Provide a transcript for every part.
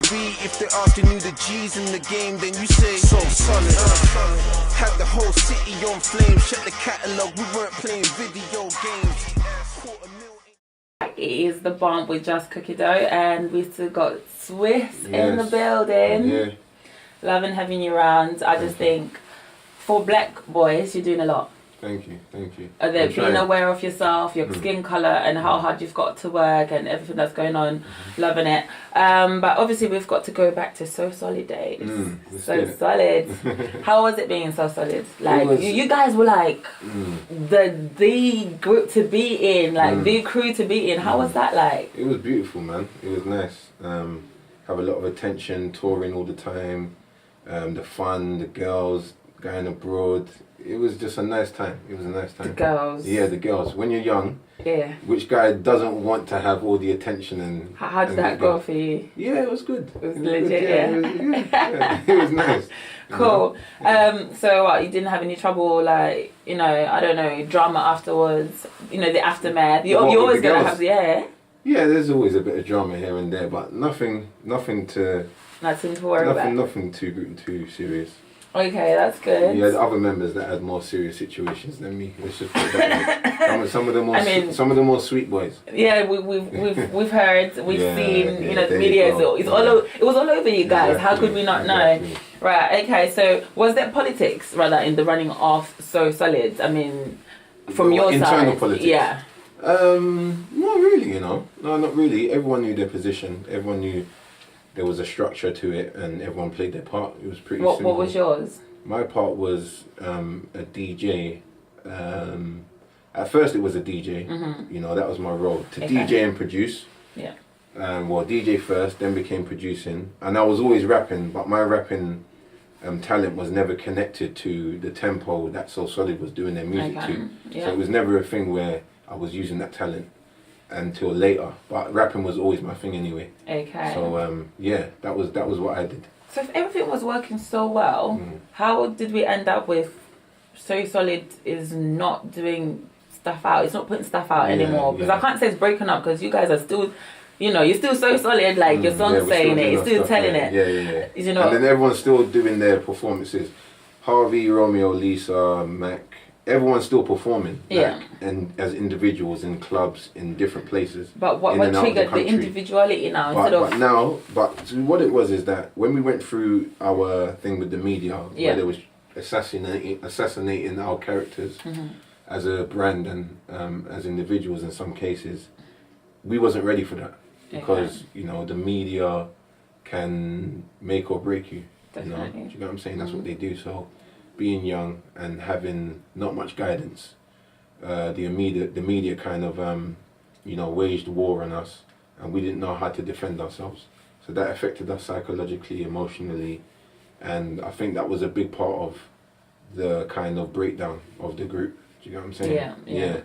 If they're asking you the G's in the game, then you say so solid. Had the whole city on flame. Check the catalogue, we weren't playing video games. It is the bomb with Just Cookie Dough, and we still got Swiss in the building. Yeah. Loving having you around. I just think for black boys, you're doing a lot. Thank you. Being aware of yourself, your skin colour, and how hard you've got to work, and everything that's going on. Loving it. But obviously, we've got to go back to So Solid days. So Solid. How was it being So Solid? Like you guys were like the group to be in, like the crew to be in. How was that like? It was beautiful, man. It was nice. Have a lot of attention, touring all the time. The fun, the girls going abroad. It was just a nice time. The girls. Yeah, the girls. When you're young, which guy doesn't want to have all the attention and... How did that go for you? Yeah, it was good. It was legit, It was nice. Cool. So what, you didn't have any trouble, like, you know, I don't know, drama afterwards, you know, the aftermath? You're always going to have, Yeah, there's always a bit of drama here and there, but nothing to worry about. Nothing too serious. Okay, that's good. Yeah, the other members that had more serious situations than me. Let's just put it that way. Some of the more sweet boys. Yeah, we've heard, we've seen, you know, the media. It was all over you guys. Exactly. How could we not know? Right. Okay. So was there politics rather in the running of So Solid? I mean, from your side, internal politics. Yeah. Not really. You know, no, not really. Everyone knew their position. Everyone knew there was a structure to it, and everyone played their part. It was pretty simple. What was yours? My part was a DJ. At first, it was a DJ. You know, that was my role, to DJ and produce. Yeah. Well, DJ first, then became producing, and I was always rapping, but my rapping talent was never connected to the tempo that So Solid was doing their music to. So it was never a thing where I was using that talent until later, but rapping was always my thing anyway. Okay. So that was what I did. So if everything was working so well, how did we end up with So Solid is not doing stuff out? It's not putting stuff out anymore, because I can't say it's breaking up, because you guys are still, you know, you're still So Solid, like your song's saying it, you're still telling it. Yeah. You know, and then everyone's still doing their performances. Harvey, Romeo, Lisa, Mac. Everyone's still performing, and as individuals in clubs in different places. But what triggered the individuality now But what it was is that when we went through our thing with the media, where there was assassinating our characters as a brand and as individuals in some cases, we wasn't ready for that, because you know the media can make or break you. Definitely. Do you know what I'm saying? That's what they do. So, being young and having not much guidance, the media kind of waged war on us, and we didn't know how to defend ourselves. So that affected us psychologically, emotionally, and I think that was a big part of the kind of breakdown of the group. Do you know what I'm saying? Yeah.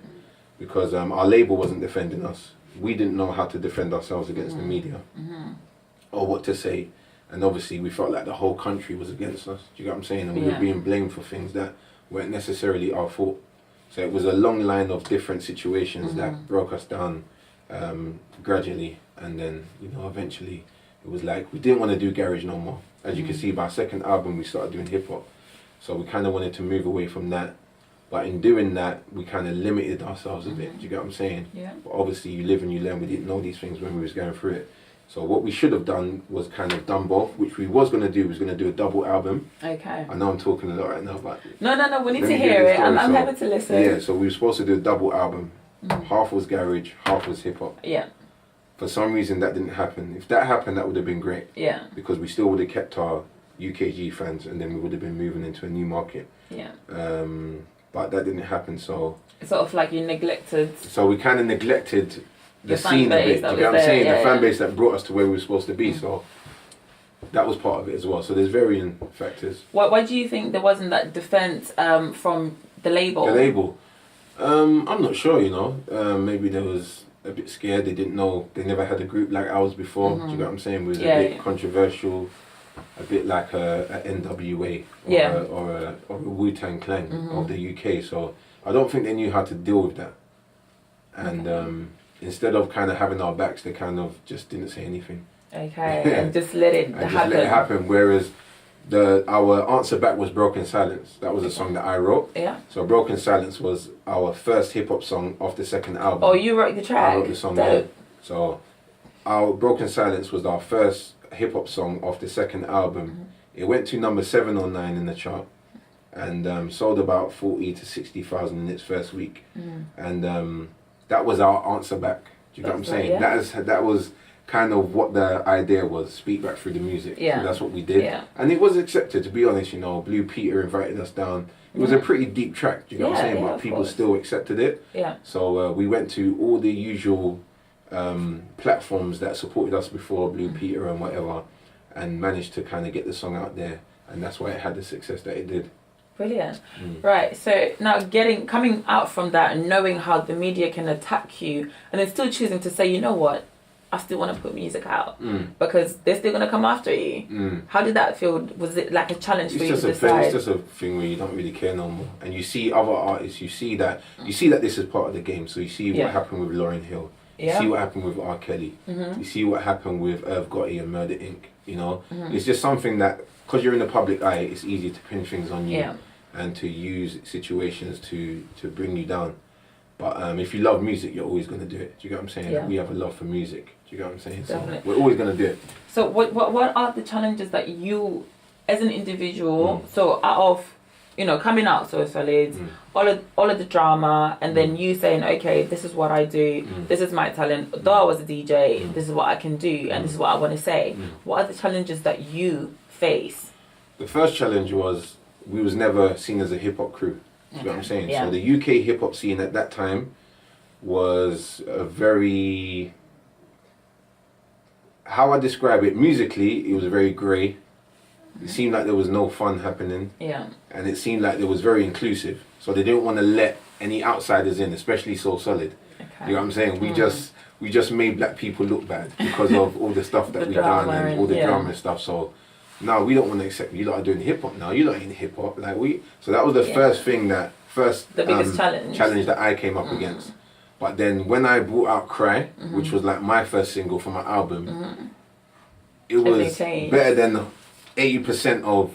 Because our label wasn't defending us. We didn't know how to defend ourselves against the media, or what to say. And obviously we felt like the whole country was against us. Do you get what I'm saying? And we were being blamed for things that weren't necessarily our fault. So it was a long line of different situations that broke us down gradually. And then, you know, eventually it was like we didn't want to do garage no more. As you can see, by our second album, we started doing hip hop. So we kind of wanted to move away from that. But in doing that, we kind of limited ourselves a bit. Do you get what I'm saying? Yeah. But obviously you live and you learn. We didn't know these things when we was going through it. So what we should have done was kind of done both, which we was going to do. We was going to do a double album. Okay. I know I'm talking a lot right now, but... No, we need to hear it. I'm happy to listen. Yeah, so we were supposed to do a double album. Half was garage, half was hip-hop. Yeah. For some reason, that didn't happen. If that happened, that would have been great. Yeah. Because we still would have kept our UKG fans, and then we would have been moving into a new market. Yeah. But that didn't happen, so... It's sort of like you neglected... So we kind of neglected... the scene a bit, you know what I'm saying? The fan base that brought us to where we were supposed to be, so that was part of it as well. So there's varying factors. Why do you think there wasn't that defense from the label? The label? I'm not sure, you know. Maybe they was a bit scared. They didn't know. They never had a group like ours before. Do you know what I'm saying? We was a bit controversial, a bit like a NWA or a Wu-Tang Clan of the UK. So I don't think they knew how to deal with that. And... instead of kind of having our backs, they kind of just didn't say anything. Okay, and just let it and happen. just let it happen. Whereas our answer back was Broken Silence. That was a song that I wrote. Yeah. So Broken Silence was our first hip hop song off the second album. Oh, you wrote the track. I wrote the song. Dope. Yeah. So our Broken Silence was our first hip hop song off the second album. It went to number 7 or 9 in the chart, and sold about 40 to 60,000 in its first week. And that was our answer back. Do you get what I'm saying? Yeah. That was kind of what the idea was, speak back through the music. Yeah. So that's what we did. Yeah. And it was accepted, to be honest. Blue Peter invited us down. It was a pretty deep track, do you get what I'm saying? But people still accepted it. Yeah. So we went to all the usual platforms that supported us before, Blue Peter and whatever, and managed to kind of get the song out there. And that's why it had the success that it did. Brilliant. Right, so now coming out from that and knowing how the media can attack you, and then still choosing to say, you know what, I still want to put music out because they're still going to come after you. How did that feel? Was it like a challenge for you to decide? It's just a thing where you don't really care no more, and you see other artists. You see that this is part of the game. So you see what happened with Lauryn Hill. You see what happened with R. Kelly. You see what happened with Irv Gotti and Murder Inc. It's just something that, because you're in the public eye, it's easy to pin things on you and to use situations to bring you down. But if you love music, you're always going to do it. Do you get what I'm saying? Yeah. We have a love for music. Do you get what I'm saying? Definitely. So we're always going to do it. So what are the challenges that you, as an individual, so out of, coming out so solid, all of the drama, and then you saying, okay, this is what I do, this is my talent, though I was a DJ, this is what I can do, and this is what I want to say. What are the challenges that you face? The first challenge was we was never seen as a hip-hop crew. Do you know what I'm saying? Yeah. So the UK hip-hop scene at that time was a very... How I describe it, musically, it was very grey. It seemed like there was no fun happening. Yeah. And it seemed like it was very inclusive. So they didn't want to let any outsiders in, especially So Solid. Okay. You know what I'm saying? We just made black people look bad because of all the stuff that we done and all the drama and stuff. So no, we don't want to accept you lot are doing hip hop now. You lot ain't hip hop. So that was the first thing the biggest challenge that I came up against. But then when I brought out Cry, which was like my first single for my album, it was better than 80% of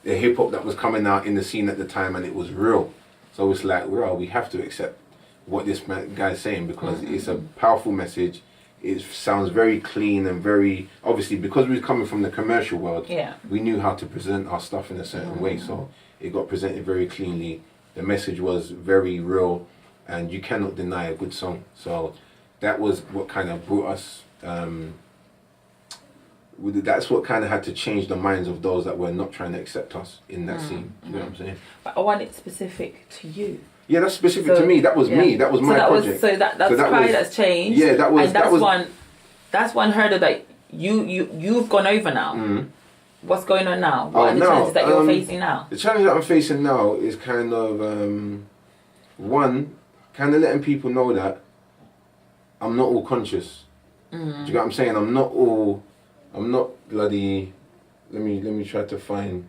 the hip hop that was coming out in the scene at the time, and it was real. So it's like, well, we have to accept what this guy's saying because it's a powerful message. It sounds very clean and very, obviously, because we were coming from the commercial world, we knew how to present our stuff in a certain way. So it got presented very cleanly. The message was very real, and you cannot deny a good song. So that was what kind of brought us, that's what kind of had to change the minds of those that were not trying to accept us in that scene. You know what I'm saying? But I want it specific to you. Yeah, that's specific to me. That was me. That was my project. That's Cry that's changed. Yeah, that was. And that's one hurdle that you've gone over now. What's going on now? What are the challenges that you're facing now? The challenge that I'm facing now is kind of kind of letting people know that I'm not all conscious. Do you get what I'm saying? I'm not bloody. Let me try to find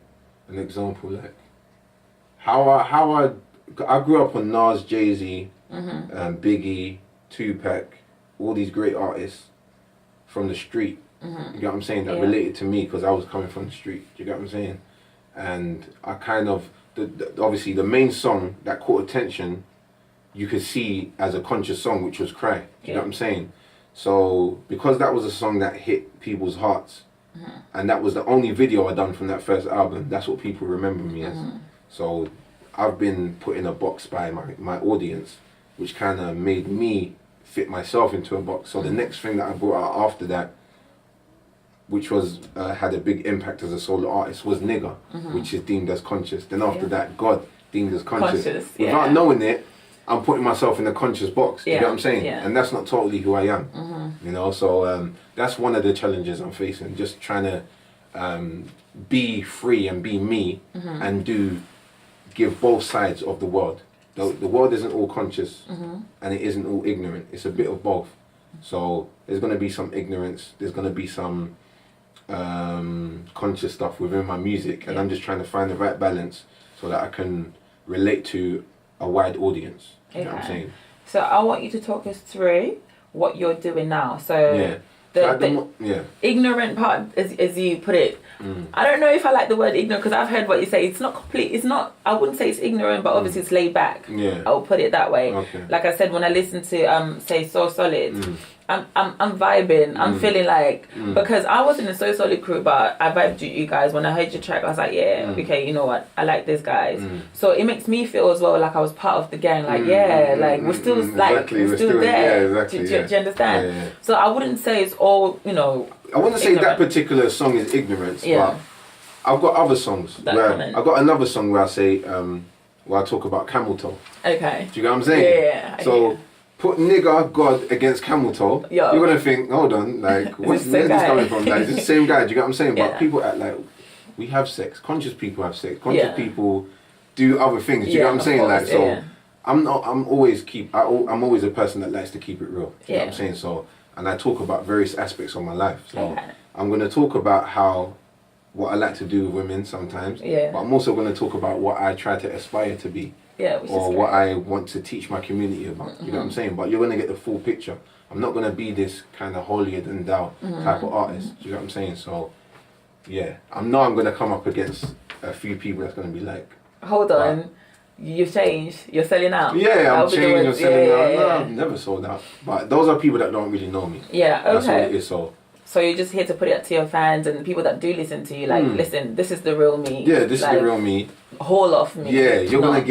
an example. Like how I grew up on Nas, Jay-Z, Biggie, Tupac, all these great artists from the street. You get what I'm saying? That related to me because I was coming from the street. Do you get what I'm saying? And I kind of, obviously the main song that caught attention, you could see as a conscious song, which was Cry. Do you get what I'm saying? So because that was a song that hit people's hearts, and that was the only video I done from that first album, that's what people remember me as. So I've been put in a box by my audience, which kind of made me fit myself into a box. So the next thing that I brought out after that, which was had a big impact as a solo artist, was Nigger, which is deemed as conscious. Then after that, God, deemed as conscious. Without knowing it, I'm putting myself in a conscious box. You know what I'm saying? Yeah. And that's not totally who I am. You know, so that's one of the challenges I'm facing. Just trying to be free and be me and give both sides of the world. The world isn't all conscious and it isn't all ignorant. It's a bit of both. So there's going to be some ignorance. There's going to be some conscious stuff within my music, and I'm just trying to find the right balance so that I can relate to a wide audience. You know what I'm saying? So I want you to talk us through what you're doing now. So Yeah. ignorant part, as you put it. I don't know if I like the word ignorant because I've heard what you say. It's not complete. It's not. I wouldn't say it's ignorant, but obviously it's laid back. Yeah. I'll put it that way. Okay. Like I said, when I listen to say So Solid, I'm vibing. I'm feeling like because I was in a So Solid crew, but I vibed with you guys. When I heard your track, I was like, yeah, okay, you know what? I like these guys. So it makes me feel as well like I was part of the gang. Like like we're still we're still there. Yeah, exactly. Do you understand? Yeah. So I wouldn't say it's all I wouldn't say that particular song is ignorance, but I've got other songs. I've got another song where I say, where I talk about camel toe. Okay. Do you get what I'm saying? Yeah. So put nigger God against camel toe. Yo. You're gonna think, hold on, like where's this coming from? Like it's the same guy. Do you get what I'm saying? But people act like we have sex. Conscious people have sex. Conscious people do other things. Do you get what I'm saying? Course, I'm always a person that likes to keep it real. Do you know what I'm saying? So, and I talk about various aspects of my life. So I'm going to talk about what I like to do with women sometimes. Yeah. But I'm also going to talk about what I try to aspire to be. Yeah. Or what I want to teach my community about. You know what I'm saying? But you're going to get the full picture. I'm not going to be this kind of holier than thou type of artist. Do you know what I'm saying? So, yeah. I'm going to come up against a few people that's going to be like, hold on. You've changed. You're selling out. Yeah, I'm changing. I'm selling out. No, I've never sold out. But those are people that don't really know me. Yeah, okay. That's all it is. So you're just here to put it up to your fans and people that do listen to you. Like, listen, this is the real me. Yeah, this is the real me. Haul off me. Yeah, you're gonna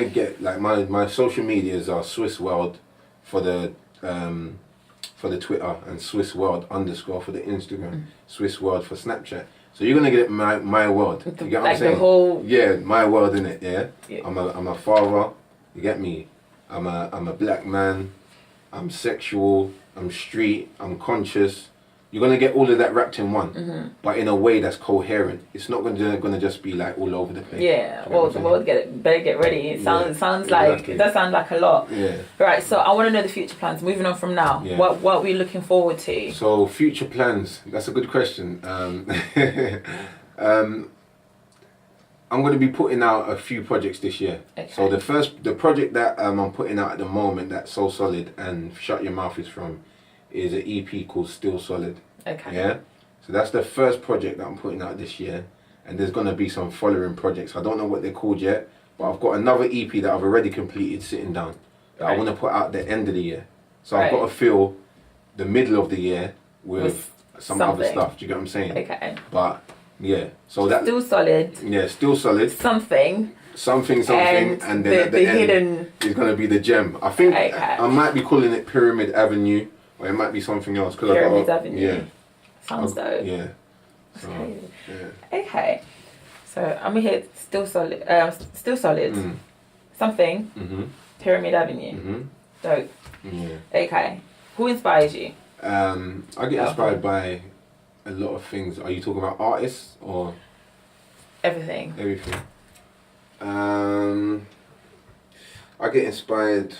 get like my social medias are Swiss World for the Twitter and Swiss World _ for the Instagram, Swiss World for Snapchat. So you're gonna get my world. You get what I'm saying? The whole my world in it. Yeah. I'm a father. You get me? I'm a black man. I'm sexual. I'm street. I'm conscious. You're gonna get all of that wrapped in one, but in a way that's coherent. It's not gonna just be like all over the place. Yeah. Well, the world better get ready. It sounds like it does sound like a lot. Yeah. Right. So I want to know the future plans. Moving on from now. Yeah. What are we looking forward to? So future plans. That's a good question. I'm going to be putting out a few projects this year. Okay. So the project that I'm putting out at the moment that's So Solid and Shut Your Mouth is from is an EP called Still Solid. Okay. Yeah. So that's the first project that I'm putting out this year, and there's going to be some following projects. I don't know what they're called yet, but I've got another EP that I've already completed sitting down that I want to put out at the end of the year. So I've got to fill the middle of the year with some other stuff. Do you get what I'm saying? Okay. But yeah, so that Still Solid. Yeah, Still Solid. Something, and then at the end hidden is going to be the gem. I think I might be calling it Pyramid Avenue, or it might be something else. Pyramid Avenue. Yeah. Sounds dope. Yeah. That's crazy. Yeah. Okay. So I'm here. Still Solid. Still Solid. Something. Pyramid Avenue. Dope. Yeah. Okay. Who inspires you? I get inspired by a lot of things. Are you talking about artists or everything? Everything. I get inspired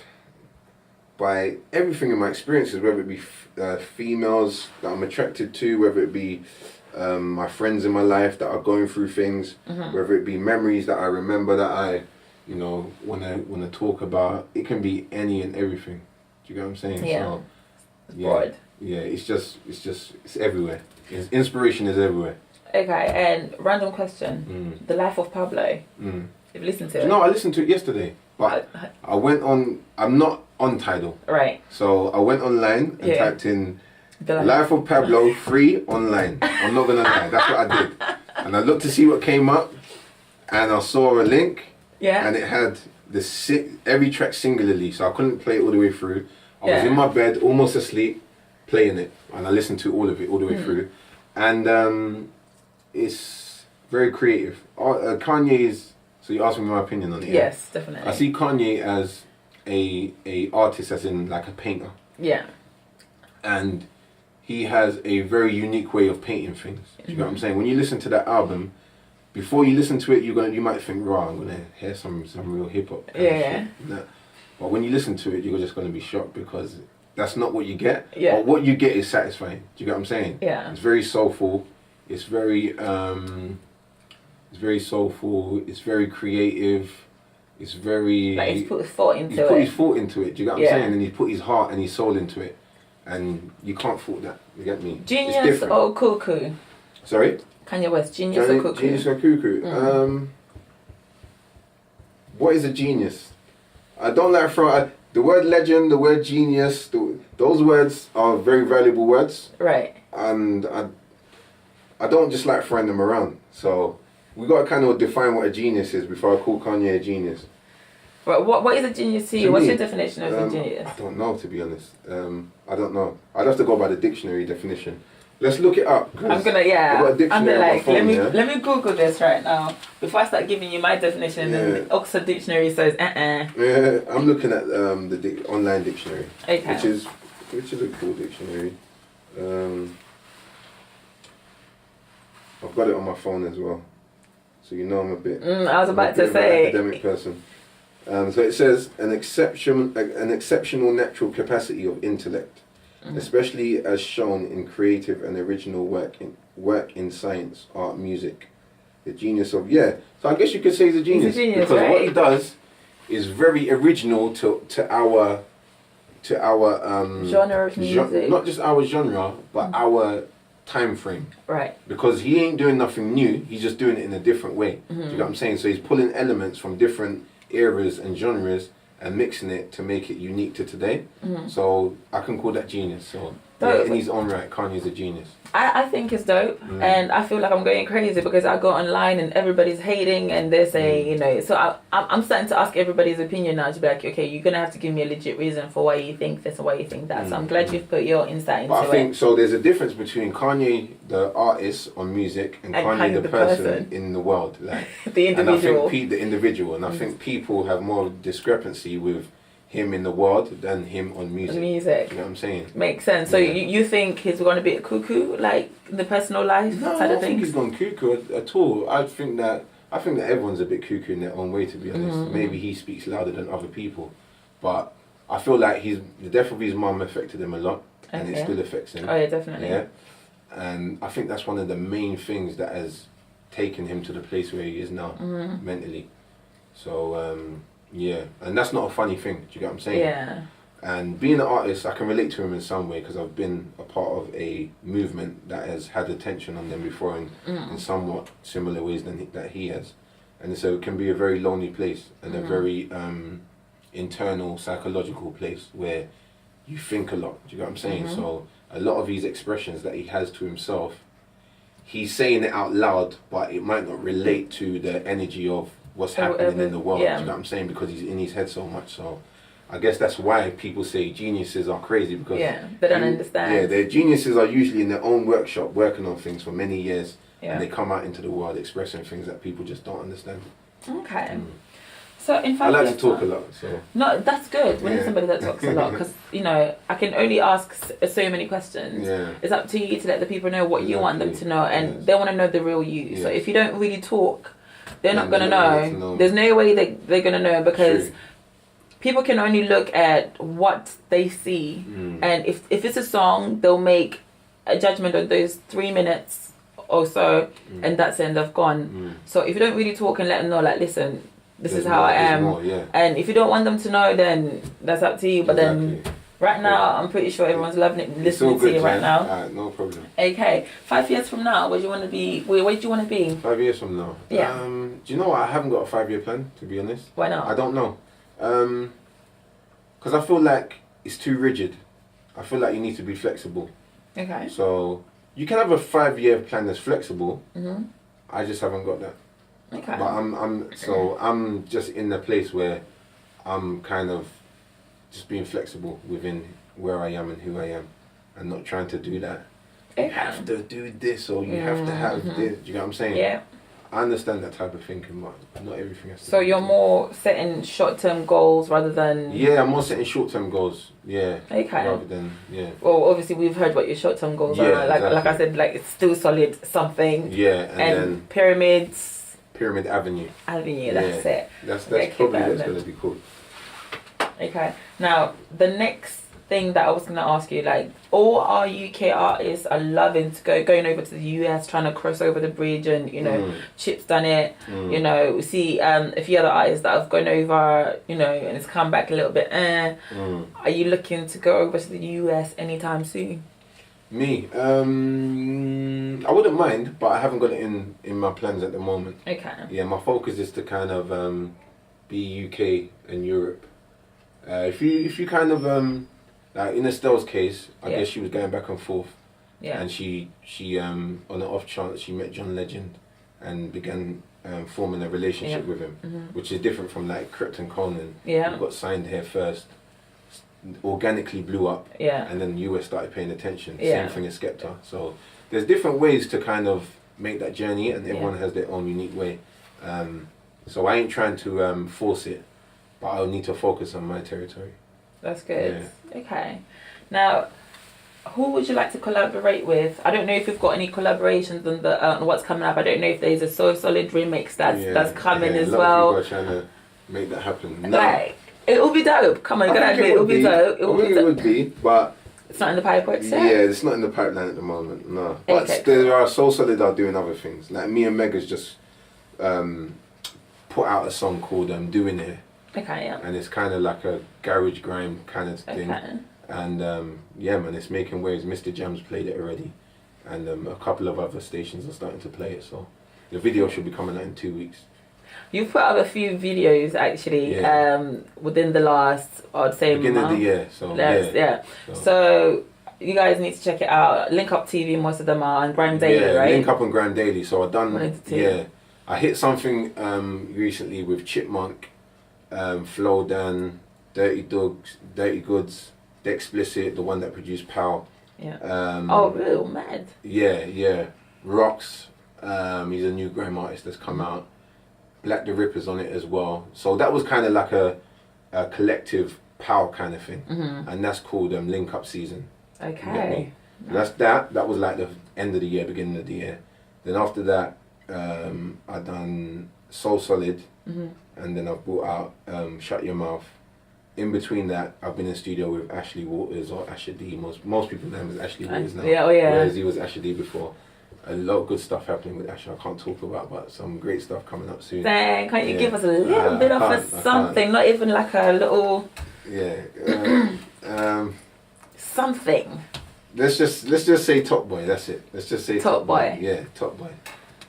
by everything in my experiences, whether it be females that I'm attracted to, whether it be my friends in my life that are going through things, whether it be memories that I remember that I, want to talk about. It can be any and everything. Do you get what I'm saying? Yeah. So, broad. Yeah, it's everywhere. Inspiration is everywhere. Okay, and random question. The Life of Pablo. Have you listened to it? No, I listened to it yesterday. But I went on, I'm not on Tidal. Right. So I went online and typed in Life of Pablo free online. I'm not going to lie, that's what I did. And I looked to see what came up and I saw a link. Yeah. And it had every track singularly, so I couldn't play it all the way through. I was in my bed, almost asleep, playing it. And I listened to all of it all the way through. And it's very creative. Kanye is... So you asked me my opinion on it. Yes, definitely. I see Kanye as a artist, as in like a painter. Yeah. And he has a very unique way of painting things. Do you know what I'm saying? When you listen to that album, before you listen to it, you might think, "Raw, I'm gonna hear some real hip hop." Yeah. But when you listen to it, you're just gonna be shocked because that's not what you get. Yeah. But what you get is satisfying. Do you get what I'm saying? Yeah. It's very soulful. It's very soulful. It's very creative. It's very... Like he's put his thought into it. He's put his thought into it. Do you get what I'm saying? And he's put his heart and his soul into it. and you can't fault that. You get me? It's Genius different. or cuckoo? Sorry? Kanye West, genius or cuckoo? Genius or cuckoo? What is a genius? I don't like the word legend, the word genius. Those words are very valuable words, Right. and I don't just like throwing them around. So we got to kind of define what a genius is before I call Kanye a genius. But what is a genius to you? To What's me, your definition of a genius? I don't know, to be honest. I don't know. I'd have to go by the dictionary definition. Let's look it up. I'm gonna I've got a dictionary on my phone, let me Google this right now before I start giving you my definition. And the Oxford Dictionary says Yeah, I'm looking at the online dictionary, Okay. which is a cool dictionary. I've got it on my phone as well, so you know I'm a bit. I was about I'm a bit to of an say. academic person. So it says an exceptional natural capacity of intellect, especially as shown in creative and original work in science, art, music. The genius of So I guess you could say he's a genius, genius, because what right? he does is very original to our Genre of music. not just our genre, but our time frame. Right. Because he ain't doing nothing new, he's just doing it in a different way. Do you get what I'm saying? So he's pulling elements from different eras and genres and mixing it to make it unique to today. So I can call that genius. So in his own right, Kanye's a genius. I think it's dope, and I feel like I'm going crazy because I go online and everybody's hating and they're saying, so I'm starting to ask everybody's opinion now to be like, okay, you're going to have to give me a legit reason for why you think this or why you think that. So I'm glad you've put your insight into But I think, it. so there's a difference between Kanye, the artist on music, and Kanye, the person in the world. Like, The individual. And I think the individual, and I think people have more discrepancy with him in the world than him on music. Music. You know what I'm saying? Makes sense. So you think he's going to be a cuckoo, like in the personal life No, side I of don't think things? he's gone cuckoo at all. I think that everyone's a bit cuckoo in their own way, to be honest. Maybe he speaks louder than other people, but I feel like the death of his mum affected him a lot, and it still affects him. Oh yeah, definitely. Yeah, and I think that's one of the main things that has taken him to the place where he is now mentally. So yeah, and that's not a funny thing. Do you get what I'm saying? Yeah. And being an artist, I can relate to him in some way because I've been a part of a movement that has had attention on them before in somewhat similar ways that he has. And so it can be a very lonely place and a very internal psychological place where you think a lot. Do you get what I'm saying? So a lot of these expressions that he has to himself, he's saying it out loud, but it might not relate to the energy of what's happening in the world. Do you know what I'm saying? Because he's in his head so much. So I guess that's why people say geniuses are crazy, because they don't understand. Yeah, their geniuses are usually in their own workshop working on things for many years, Yeah. and they come out into the world expressing things that people just don't understand. Okay. So in fact, I like to talk a lot, so No, that's good. We need somebody that talks a lot because I can only ask so many questions. Yeah. It's up to you to let the people know what you want them to know, and Yes. they want to know the real you. So Yes. if you don't really talk, they're not Then gonna they're not going to know. know. There's no way they're gonna know because True. people can only look at what they see, and if it's a song, they'll make a judgment on those 3 minutes or so, and that's it, and they've gone. So if you don't really talk and let them know, like, listen, this There's is how more- I there's am, more, yeah. and if you don't want them to know, then that's up to you. But then Exactly. right now, I'm pretty sure everyone's loving it, It's all listening to good, you right yeah? now. Alright, no problem. Okay, 5 years from now, where do you want to be? Where do you want to be? 5 years from now. Yeah. Do you know what? I haven't got a 5-year plan, to be honest. Why not? I don't know. Because I feel like it's too rigid. I feel like you need to be flexible. Okay. So you can have a 5-year plan that's flexible. I just haven't got that. Okay. But I'm just in the place where I'm kind of just being flexible within where I am and who I am, and not trying to do that. You have to do this, or you have to have this. Do you know what I'm saying? Yeah. I understand that type of thinking, but not everything has to. So be you're the same. more setting short-term goals rather than. Yeah, I'm more setting short-term goals. Yeah. Okay. Rather than Well, obviously we've heard what your short-term goals Yeah, are. Like I exactly. said, like it's still solid something. Yeah, and then pyramids Pyramid Avenue. avenue. That's Yeah. it. That's Okay, probably keep that what's in going to be cool. Okay. Now the next thing that I was gonna ask you. Like, all our UK artists are loving to going over to the US, trying to cross over the bridge, and Chip's done it. We see a few other artists that have gone over, and it's come back a little bit. Are you looking to go over to the US anytime soon? Me, I wouldn't mind, but I haven't got it in my plans at the moment. Okay. Yeah, my focus is to kind of be UK and Europe. If you kind of like in Estelle's case, I guess she was going back and forth. Yeah. And she on an off chance she met John Legend and began forming a relationship with him, which is different from like Crypt and Conan. Yeah. Who got signed here first, organically blew up. Yeah. And then the US started paying attention. Yeah. Same thing as Skepta. So there's different ways to kind of make that journey, and everyone has their own unique way. So I ain't trying to force it, but I'll need to focus on my territory. That's good. Yeah. Okay. Now, who would you like to collaborate with? I don't know if you've got any collaborations on the on what's coming up. I don't know if there's a So Solid remix that's coming as well. A lot of people are trying to make that happen. Like, it will be dope. Come on, you gotta admit, it will be dope. It would be, but it's not in the pipeline yet? Yeah, it's not in the pipeline at the moment, no. But there are So Solid are doing other things. Like me and Mega's just put out a song called Doing Here. Okay, yeah. And it's kind of like a garage grime kind of thing. Okay. And yeah, man, it's making waves. Mr. Jam's played it already. And a couple of other stations are starting to play it. So the video should be coming out in 2 weeks. You've put up a few videos actually within the last, I'd say, beginning month. of the year. So So you guys need to check it out. Link Up TV, most of them are, and Grime Daily, right? Link Up and Grime Daily. So I've done, I hit something recently with Chipmunk, Flow Dan, Dirty Goods, The Explicit, the one that produced Pow. Yeah. Real mad. Yeah. Rocks, he's a new grime artist that's come out. Black the Ripper's on it as well. So that was kind of like a collective Pow kind of thing. And that's called Link Up Season. Okay. Nice. That was like the end of the year, beginning of the year. Then after that, I done So Solid, and then I brought out Shut Your Mouth. In between that, I've been in studio with Ashley Waters or Asher D. Most people know him as Ashley Waters now. Whereas he was Asher D before. A lot of good stuff happening with Asher. I can't talk about, but some great stuff coming up soon. Dang, can't you give us a little bit of something? Not even like a little. Something. Let's just say Top Boy. That's it. Let's just say Top Boy. Yeah, Top Boy.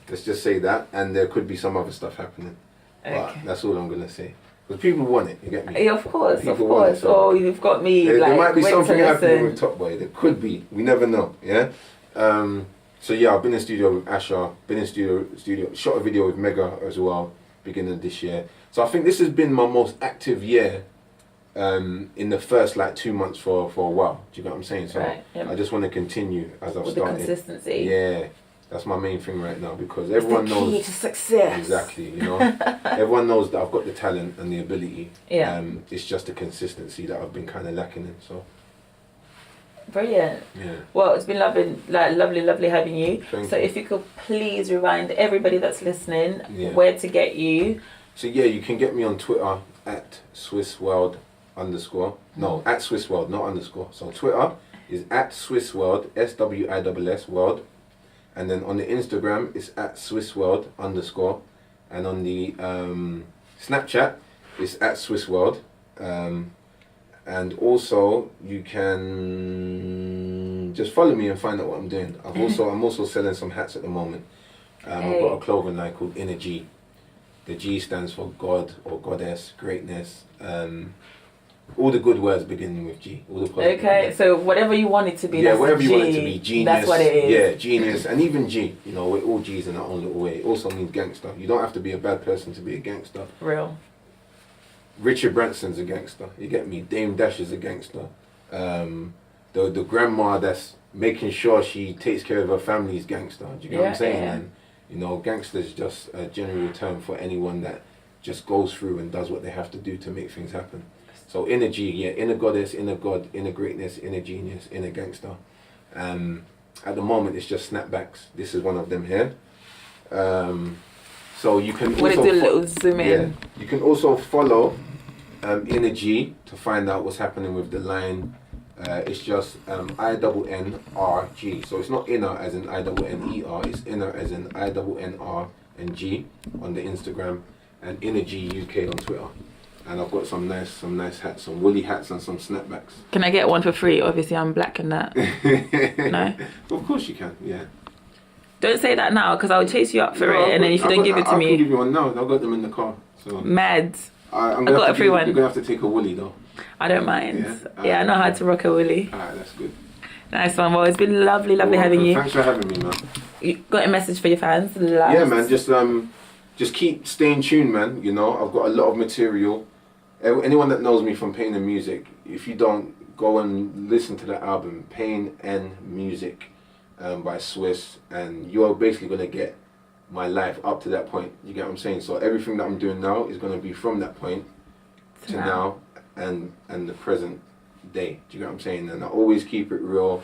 Let's just say that, and there could be some other stuff happening. Okay. But that's all I'm gonna say. Because people want it, you get me? Yeah, of course. So You've got me. There might be something happening with Top Boy. There could be. We never know. Yeah. So yeah, I've been in studio with Asher. Been in studio. Shot a video with Mega as well, beginning of this year. So I think this has been my most active year. In the first 2 months for a while. Do you get what I'm saying? So I just want to continue as I've started. The consistency. Yeah. That's my main thing right now, because everyone knows the key to success. Exactly, everyone knows that I've got the talent and the ability. Yeah. It's just the consistency that I've been kind of lacking in. So. Brilliant. Yeah. Well, it's been lovely having you. Thank you. If you could please remind everybody that's listening where to get you. So yeah, you can get me on Twitter at SwissWorld_. No, at SwissWorld, not underscore. So Twitter is at SwissWorld, SWISS World. And then on the Instagram, it's at SwissWorld_. And on the Snapchat, it's at SwissWorld. And also, you can just follow me and find out what I'm doing. I'm also selling some hats at the moment. I've got a clothing line called Inner G. The G stands for God or Goddess, greatness. All the good words beginning with G. All the positive words. So whatever you want it to be. Yeah, whatever you want it to be. Genius. That's what it is. Yeah, genius, and even G. We're all G's in our own little way. It also means gangster. You don't have to be a bad person to be a gangster. Real. Richard Branson's a gangster. You get me? Dame Dash is a gangster. The grandma that's making sure she takes care of her family is gangster. Do you get what I'm saying? Yeah. And gangster is just a general term for anyone that just goes through and does what they have to do to make things happen. So inner G, inner goddess, inner God, inner greatness, inner genius, inner gangster. At the moment, it's just snapbacks. This is one of them here. So you can also do a little zoom in. You can also follow Inner G to find out what's happening with the line, It's just INNRG. So it's not inner as in INNER. It's inner as in INNR and G on the Instagram, and Innerg UK on Twitter. And I've got some nice hats, some woolly hats and some snapbacks. Can I get one for free? Obviously, I'm black and that. No? Of course you can, yeah. Don't say that now, because I'll chase you up for it, and then if you don't give it to me... I can give you one now. I've got them in the car. So Mad. I got a free one. You're going to have to take a woolly, though. I don't mind. Yeah, I know how to rock a woolly. Alright, that's good. Nice one. Well, it's been lovely having you. Thanks for having me, man. You got a message for your fans? Yeah, man. Just keep staying tuned, man. You know, I've got a lot of material. Anyone that knows me from Pain and Music, if you don't, go and listen to the album Pain and Music by Swiss, and you're basically going to get my life up to that point. You get what I'm saying? So everything that I'm doing now is going to be from that point to now and the present day. Do you get what I'm saying? And I always keep it real.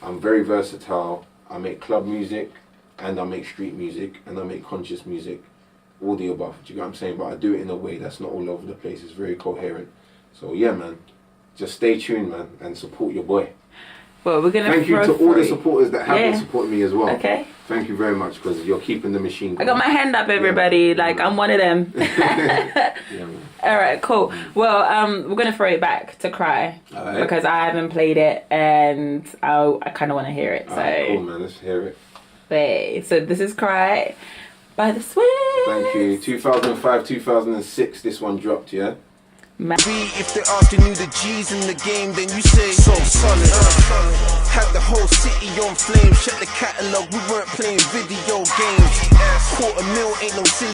I'm very versatile. I make club music, and I make street music, and I make conscious music. All the above. Do you get what I'm saying? But I do it in a way that's not all over the place. It's very coherent. So yeah, man. Just stay tuned, man, and support your boy. Well, we're gonna thank you to all the supporters that have been supporting me as well. Okay. Thank you very much, because you're keeping the machine going. I got my hand up, everybody. Like I'm one of them. Yeah, man. All right, cool. Well, we're gonna throw it back to Cry because I haven't played it and I kind of want to hear it. So cool, man. Let's hear it. So this is Cry by the Swiss. Thank you. 2005, 2006. This one dropped, yeah. If they asked you knew the G's in the game, then you say so solid. Had the whole city on flame. Check the catalog. We weren't playing video games. $250,000 ain't no silly.